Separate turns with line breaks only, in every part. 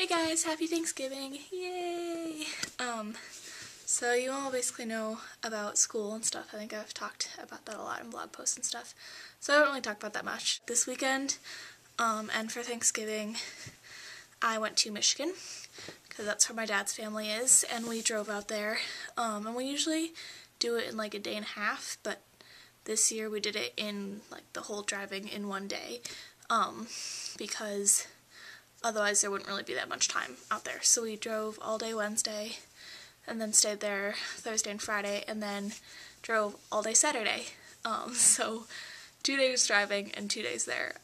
Hey guys, happy Thanksgiving! Yay! So you all basically know about school and stuff. I think I've talked about that a lot in blog posts and stuff. So I don't really talk about that much. This weekend, and for Thanksgiving, I went to Michigan, because that's where my dad's family is, and we drove out there. And we usually do it in like a day and a half, but this year we did it in like the whole driving in one day, because otherwise there wouldn't really be that much time out there. So we drove all day Wednesday, and then stayed there Thursday and Friday, and then drove all day Saturday. So 2 days driving and 2 days there.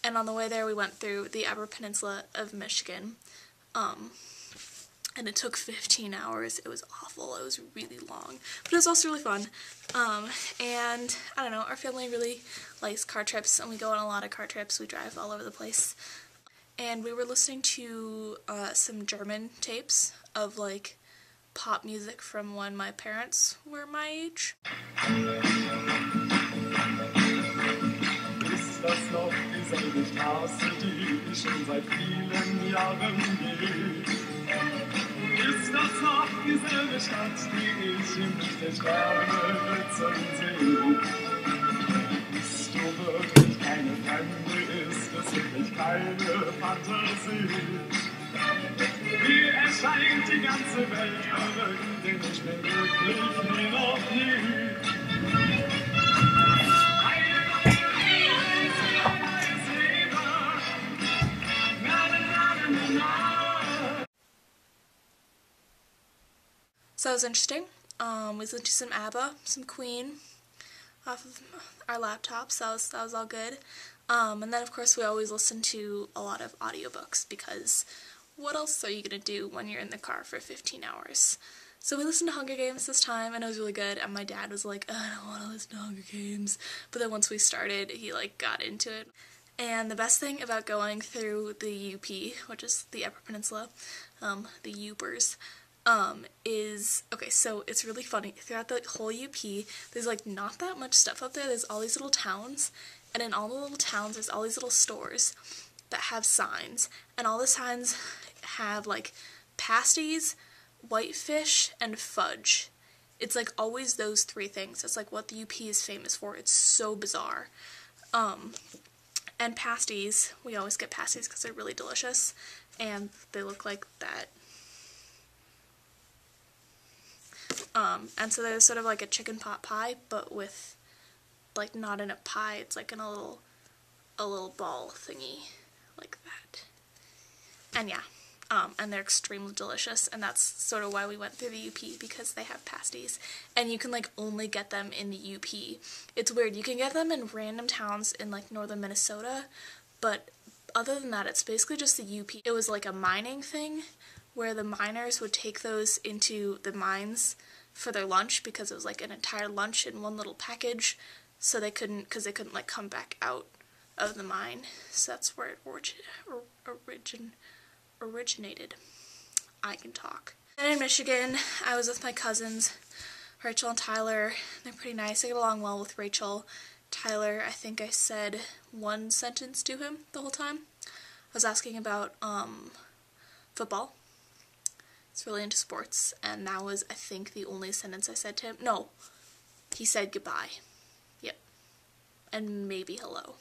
And on the way there we went through the Upper Peninsula of Michigan, and it took 15 hours. It was awful. It was really long, but it was also really fun. And I don't know, our family really likes car trips, and we go on a lot of car trips. We drive all over the place. And we were listening to some German tapes of like pop music from when my parents were my age.
Ist das noch dieselbe Straße, die schon seit vielen Jahren geht? Ist das noch dieselbe Stadt, die ich im Licht der Sterne blitzen sehe? Bist du wirklich keine Fremde, ist es wirklich keine Fantasie? Wie erscheint die ganze Welt verrückt, denn ich bin glücklich wie noch nie.
So it was interesting. We listened to some ABBA, some Queen off of our laptops. That was all good. And then of course we always listen to a lot of audiobooks, because what else are you gonna do when you're in the car for 15 hours? So we listened to Hunger Games this time, and it was really good, and my dad was like, I don't want to listen to Hunger Games, but then once we started, he like got into it. And the best thing about going through the UP, which is the Upper Peninsula, the Upers, is, okay, so it's really funny. Throughout the whole UP, there's like not that much stuff up there. There's all these little towns, and in all the little towns there's all these little stores that have signs, and all the signs have like pasties, whitefish, and fudge. It's like always those three things. It's like what the UP is famous for. It's so bizarre. And pasties, we always get pasties because they're really delicious, and they look like that. And so there's sort of like a chicken pot pie, but with like not in a pie, it's like in a little ball thingy like that. And yeah, and they're extremely delicious, and that's sort of why we went through the UP, because they have pasties, and you can like only get them in the UP. It's weird, you can get them in random towns in like northern Minnesota, but other than that it's basically just the UP. It was like a mining thing where the miners would take those into the mines for their lunch, because it was like an entire lunch in one little package, so they couldn't like come back out of the mine. So that's where it originated. I can talk. And in Michigan, I was with my cousins, Rachel and Tyler. They're pretty nice. I get along well with Rachel. Tyler, I think I said one sentence to him the whole time. I was asking about football. He's really into sports, and that was, I think, the only sentence I said to him. No, he said goodbye. Yep. And maybe hello.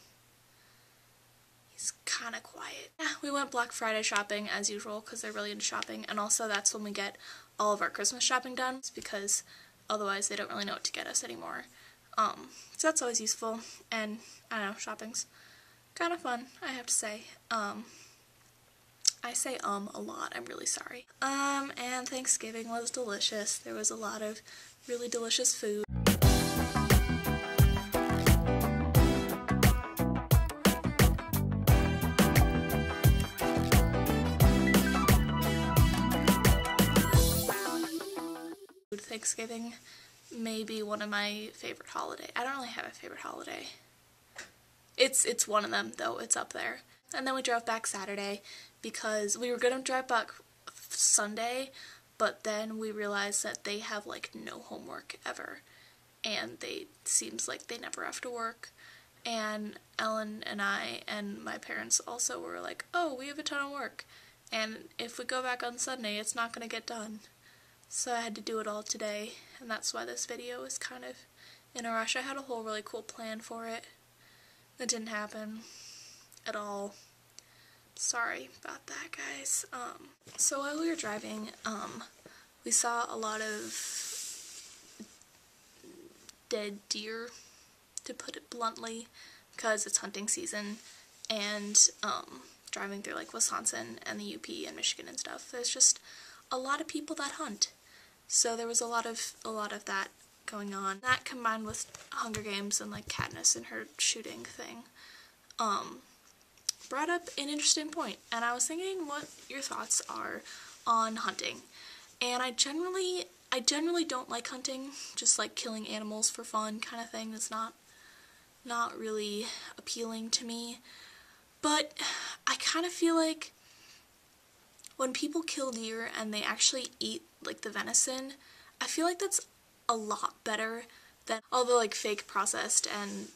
He's kind of quiet. Yeah, we went Black Friday shopping as usual, because they're really into shopping, and also that's when we get all of our Christmas shopping done, because otherwise they don't really know what to get us anymore. So that's always useful, and I don't know, shopping's kind of fun, I have to say. I say a lot, I'm really sorry. And Thanksgiving was delicious. There was a lot of really delicious food. Thanksgiving may be one of my favorite holidays. I don't really have a favorite holiday. It's one of them, though. It's up there. And then we drove back Saturday, because we were going to drive back Sunday, but then we realized that they have like no homework ever, and seems like they never have to work, and Ellen and I and my parents also were like, oh, we have a ton of work, and if we go back on Sunday, it's not going to get done. So I had to do it all today, and that's why this video is kind of in a rush. I had a whole really cool plan for it. It didn't happen at all. Sorry about that, guys. So while we were driving, we saw a lot of dead deer, to put it bluntly, because it's hunting season, and driving through like Wisconsin and the UP and Michigan and stuff, there's just a lot of people that hunt. So there was a lot of that going on. That combined with Hunger Games and like Katniss and her shooting thing, brought up an interesting point, and I was thinking what your thoughts are on hunting. And I generally don't like hunting, just like killing animals for fun kind of thing. It's not really appealing to me. But I kind of feel like when people kill deer and they actually eat like the venison, I feel like that's a lot better than all the like fake processed and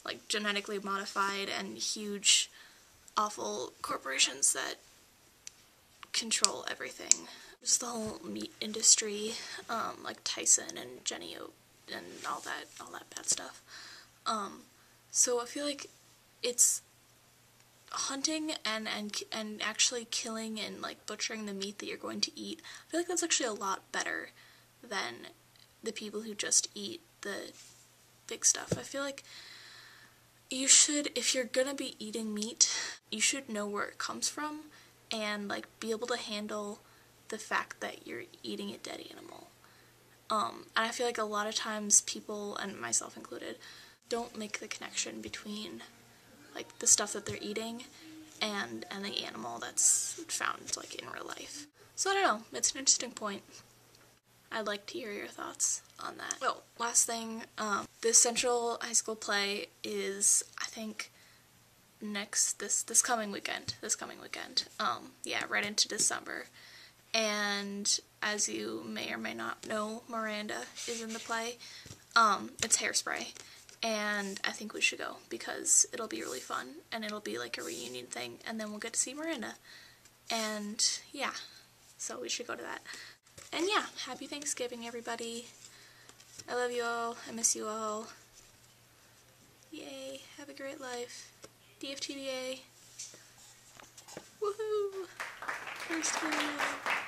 like genetically modified and huge awful corporations that control everything. Just the whole meat industry, like Tyson and Jenny Oat and all that bad stuff. So I feel like it's hunting and actually killing and like butchering the meat that you're going to eat. I feel like that's actually a lot better than the people who just eat the big stuff. I feel like you should, if you're gonna be eating meat, you should know where it comes from and like be able to handle the fact that you're eating a dead animal. And I feel like a lot of times people, and myself included, don't make the connection between like the stuff that they're eating and the animal that's found like in real life. So I don't know, it's an interesting point. I'd like to hear your thoughts on that. Oh, last thing, the Central High School play is, I think, this coming weekend. Yeah, right into December. And as you may or may not know, Miranda is in the play. It's Hairspray. And I think we should go because it'll be really fun and it'll be like a reunion thing, and then we'll get to see Miranda. And yeah, so we should go to that. And yeah, happy Thanksgiving, everybody. I love you all. I miss you all. Yay, have a great life. DFTBA. Woohoo! First video.